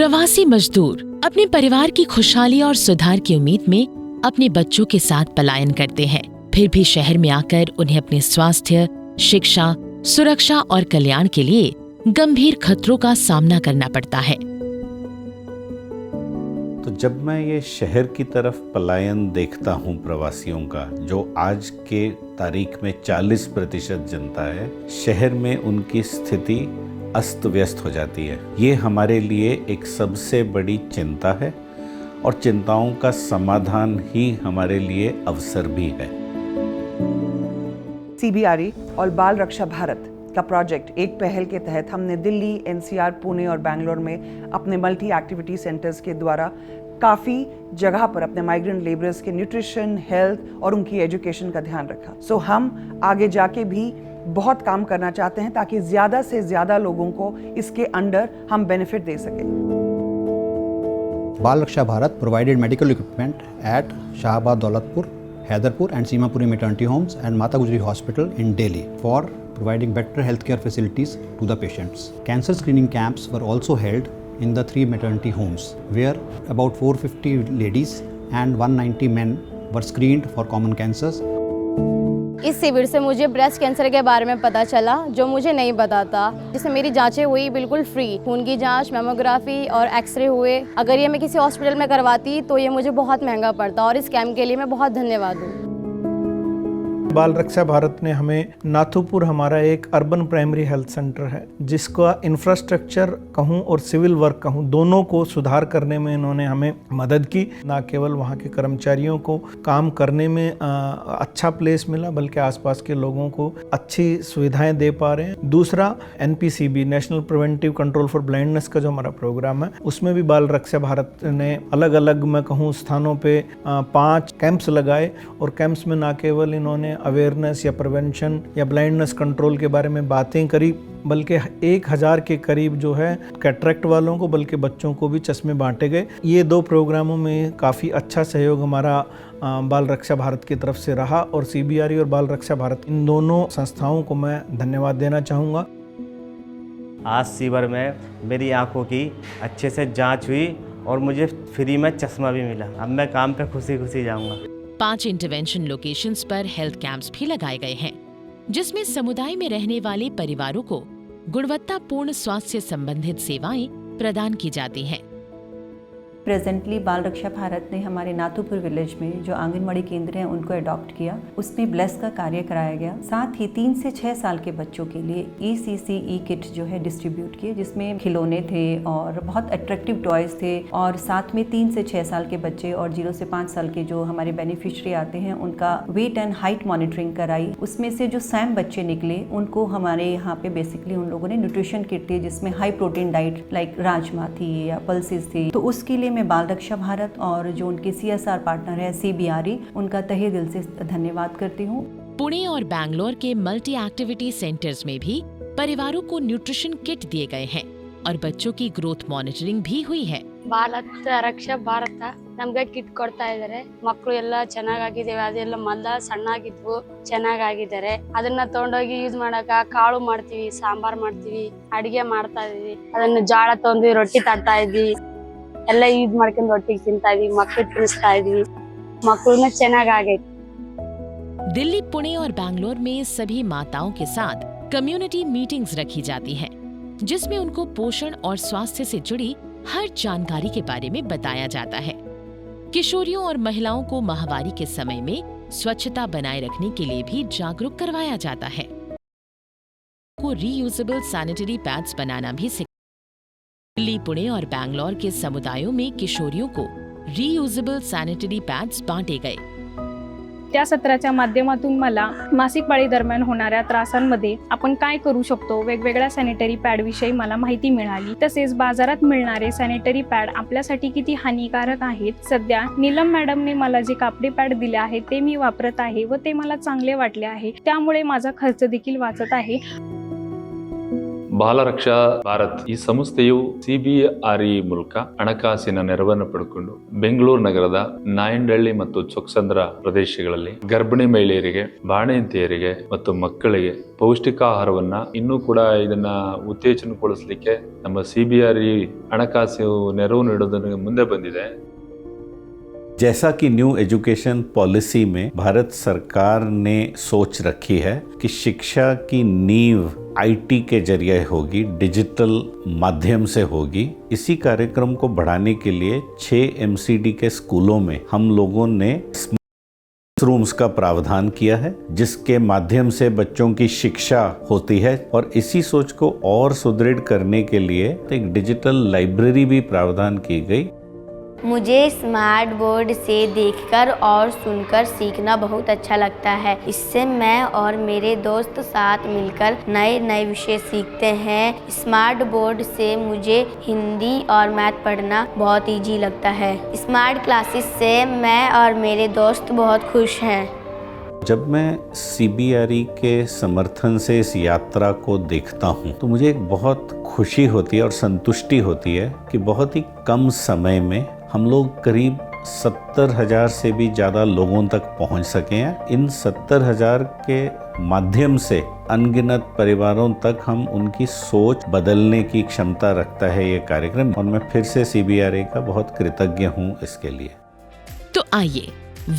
प्रवासी मजदूर अपने परिवार की खुशहाली और सुधार की उम्मीद में अपने बच्चों के साथ पलायन करते हैं, फिर भी शहर में आकर उन्हें अपने स्वास्थ्य, शिक्षा, सुरक्षा और कल्याण के लिए गंभीर खतरों का सामना करना पड़ता है। तो जब मैं ये शहर की तरफ पलायन देखता हूँ प्रवासियों का, जो आज के तारीख में 40% जनता है, शहर में उनकी स्थिति अस्त व्यस्त हो जाती है। ये हमारे लिए एक सबसे बड़ी चिंता है और चिंताओं का समाधान ही हमारे लिए अवसर भी है। CBRE और बाल रक्षा भारत का प्रोजेक्ट एक पहल के तहत हमने दिल्ली, NCR, पुणे और बैंगलोर में अपने मल्टी एक्टिविटी सेंटर्स के द्वारा काफ़ी जगह पर अपने माइग्रेंट लेबरर्स के न्यूट्रिशन, हेल्थ और उनकी एजुकेशन का ध्यान रखा। हम आगे जाके भी बहुत काम करना चाहते हैं ताकि ज़्यादा से ज़्यादा लोगों को इसके अंडर हम बेनिफिट दे सकें। बाल रक्षा Bharat provided medical equipment at Shahabad, Daulatpur, Haidarpur and Simapuri maternity homes and Mata Gujari Hospital in Delhi for providing better healthcare facilities to the patients. Cancer screening camps were also held in the 3 maternity homes where about 450 ladies and 190 men were screened for common cancers. इस शिविर से मुझे breast cancer के बारे में पता चला, जो मुझे नहीं पता था, जिससे मेरी जांचें हुई बिल्कुल फ्री। खून की जांच, मेमोग्राफी और एक्सरे हुए। अगर ये मैं किसी हॉस्पिटल में करवाती तो ये मुझे बहुत महंगा पड़ता, और इस कैम्प के लिए मैं बहुत धन्यवाद हूँ। बाल रक्षा भारत ने हमें नाथुपुर, हमारा एक अर्बन प्राइमरी हेल्थ सेंटर है, जिसका इंफ्रास्ट्रक्चर कहूँ और सिविल वर्क कहूँ, दोनों को सुधार करने में इन्होंने हमें मदद की। ना केवल वहाँ के कर्मचारियों को काम करने में अच्छा प्लेस मिला, बल्कि आसपास के लोगों को अच्छी सुविधाएं दे पा रहे हैं। दूसरा, NPCB national preventive control for blindness का जो हमारा प्रोग्राम है, उसमें भी बाल रक्षा भारत ने अलग अलग मैं कहूँ स्थानों पे 5 कैंप्स लगाए, और कैंप्स में ना केवल इन्होंने अवेयरनेस या प्रिवेंशन या ब्लाइंडनेस कंट्रोल के बारे में बातें करी, बल्कि 1000 के करीब जो है कैटरेक्ट वालों को, बल्कि बच्चों को भी चश्मे बांटे गए। ये 2 प्रोग्रामों में काफ़ी अच्छा सहयोग हमारा बाल रक्षा भारत की तरफ से रहा, और CBRE और बाल रक्षा भारत, इन दोनों संस्थाओं को मैं धन्यवाद देना चाहूँगा। आज शिविर में मेरी आंखों की अच्छे से जांच हुई और मुझे फ्री में चश्मा भी मिला। अब मैं काम पे खुशी खुशी जाऊँगा। 5 इंटरवेंशन लोकेशंस पर हेल्थ कैंप्स भी लगाए गए हैं, जिसमें समुदाय में रहने वाले परिवारों को गुणवत्तापूर्ण स्वास्थ्य संबंधित सेवाएं प्रदान की जाती हैं। प्रेजेंटली बाल रक्षा भारत ने हमारे नाथुपुर विलेज में जो आंगनवाड़ी केंद्र हैं उनको अडॉप्ट किया, उसमें ब्लेस का कार्य कराया गया। साथ ही 3 से 6 साल के बच्चों के लिए ECCE किट जो है डिस्ट्रीब्यूट किए, जिसमें खिलौने थे और बहुत अट्रैक्टिव टॉयज थे, और साथ में 3 से 6 साल के बच्चे और 0 से 5 साल के जो हमारे बेनिफिशियरी आते हैं उनका वेट एंड हाइट मॉनिटरिंग कराई। उसमें से जो सैम बच्चे निकले उनको हमारे यहाँ पे बेसिकली उन लोगों ने न्यूट्रिशन किट थी, जिसमें high protein diet like rajma थी या पल्सेस थी। तो उसके लिए मैं बाल रक्षा भारत और जो उनके CSR पार्टनर है CBRE, उनका तहे दिल से धन्यवाद करती हूँ। पुणे और बैंगलोर के मल्टी एक्टिविटी सेंटर्स में भी परिवारों को न्यूट्रिशन किट दिए गए हैं और बच्चों की ग्रोथ मॉनिटरिंग भी हुई है। ಭಾರತ ರಕ್ಷಾ ಭಾರತ ನಮ್ಗೆ ಕಿಟ್ ಕೊಡ್ತಾ ಇದ್ದಾರೆ. ಮಕ್ಕಳು ಎಲ್ಲ ಚೆನ್ನಾಗಿದ್ದೇವೆ, ಅದೆಲ್ಲ ಮೊದಲ ಸಣ್ಣಾಗಿದ್ವು, ಚೆನ್ನಾಗಿದ್ದಾರೆ. ಅದನ್ನ ತಗೊಂಡೋಗಿ ಯೂಸ್ ಮಾಡಕ ಕಾಳು ಮಾಡ್ತೀವಿ, ಸಾಂಬಾರ್ ಮಾಡ್ತೀವಿ, ಅಡಿಗೆ ಮಾಡ್ತಾ ಇದೀವಿ. ಅದನ್ನ ಜಾಳ ತಗೊಂಡು ರೊಟ್ಟಿ ತಡ್ತಾ ಇದೀವಿ, ಎಲ್ಲ ಯೂಸ್ ಮಾಡ್ಕೊಂಡು ರೊಟ್ಟಿಗೆ ತಿಂತಾ ಇದೀವಿ, ಮಕ್ಕಳು ತಿನ್ನಿಸ್ತಾ ಇದೀವಿ. ಮಕ್ಕಳನ್ನ ಚೆನ್ನಾಗೈತೆ। दिल्ली, पुणे और बैंगलोर में सभी माताओं के साथ कम्युनिटी मीटिंग्स रखी जाती हैं, जिसमें उनको पोषण और स्वास्थ्य से जुड़ी हर जानकारी के बारे में बताया जाता है। किशोरियों और महिलाओं को माहवारी के समय में स्वच्छता बनाए रखने के लिए भी जागरूक करवाया जाता है। को रीयूजेबल सैनिटरी पैड्स बनाना भी सिखाया। दिल्ली, पुणे और बैंगलोर के समुदायों में किशोरियों को रीयूजेबल सैनिटरी पैड्स बांटे गए। त्या सत्राच्या माध्यमातून मला मासिक पाळी दरम्यान होणाऱ्या त्रासांमध्ये आपण काय करू शकतो, वेगवेगळ्या सॅनिटरी पॅड विषयी मला माहिती मिळाली। तसेच बाजारात मिळणारे सॅनिटरी पॅड आपल्यासाठी किती हानिकारक आहेत। सध्या नीलम मॅडमने मला जे कापडी पॅड दिले आहेत ते मी वापरत आहे व ते मला चांगले वाटले आहे, त्यामुळे माझा खर्च देखील वाचत आहे। ಬಾಲರಕ್ಷಾ ಭಾರತ್ ಈ ಸಂಸ್ಥೆಯು CBRE ಮೂಲಕ ಹಣಕಾಸಿನ ನೆರವನ್ನು ಪಡೆದುಕೊಂಡು ಬೆಂಗಳೂರು ನಗರದ ನಾಯಂಡಹಳ್ಳಿ ಮತ್ತು ಚೊಕ್ಕಸಂದ್ರ ಪ್ರದೇಶಗಳಲ್ಲಿ ಗರ್ಭಿಣಿ ಮಹಿಳೆಯರಿಗೆ, ಬಾಣಂತಿಯರಿಗೆ ಮತ್ತು ಮಕ್ಕಳಿಗೆ ಪೌಷ್ಟಿಕಾಹಾರವನ್ನ ಇನ್ನೂ ಕೂಡ ಇದನ್ನ ಉತ್ತೇಜನಗೊಳಿಸಲಿಕ್ಕೆ ನಮ್ಮ CBRE ಹಣಕಾಸು ನೆರವು ನೀಡೋದಕ್ಕೆ ಮುಂದೆ ಬಂದಿದೆ। जैसा कि न्यू एजुकेशन पॉलिसी में भारत सरकार ने सोच रखी है कि शिक्षा की नींव IT के जरिए होगी, डिजिटल माध्यम से होगी। इसी कार्यक्रम को बढ़ाने के लिए 6 MCD के स्कूलों में हम लोगों ने रूम्स का प्रावधान किया है, जिसके माध्यम से बच्चों की शिक्षा होती है। और इसी सोच को और सुदृढ़ करने के लिए एक डिजिटल लाइब्रेरी भी प्रावधान की गई। मुझे स्मार्ट बोर्ड से देखकर और सुनकर सीखना बहुत अच्छा लगता है। इससे मैं और मेरे दोस्त साथ मिलकर नए नए विषय सीखते हैं। स्मार्ट बोर्ड से मुझे हिंदी और मैथ पढ़ना बहुत इजी लगता है। स्मार्ट क्लासेस से मैं और मेरे दोस्त बहुत खुश हैं। जब मैं CBRE के समर्थन से इस यात्रा को देखता हूँ तो मुझे एक बहुत खुशी होती है और संतुष्टि होती है कि बहुत ही कम समय में हम लोग करीब 70,000 से भी ज़्यादा लोगों तक पहुँच सके हैं। इन 70,000 के माध्यम से अनगिनत परिवारों तक हम उनकी सोच बदलने की क्षमता रखता है ये कार्यक्रम, और मैं फिर से CBRE का बहुत कृतज्ञ हूँ इसके लिए। तो आइए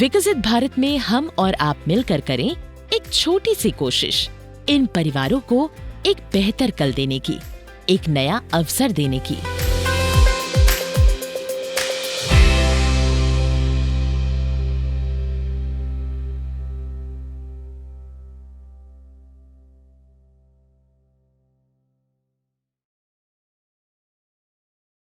विकसित भारत में हम और आप मिलकर करें एक छोटी सी कोशिश, इन परिवारों को एक बेहतर कल देने की, एक नया अवसर देने की।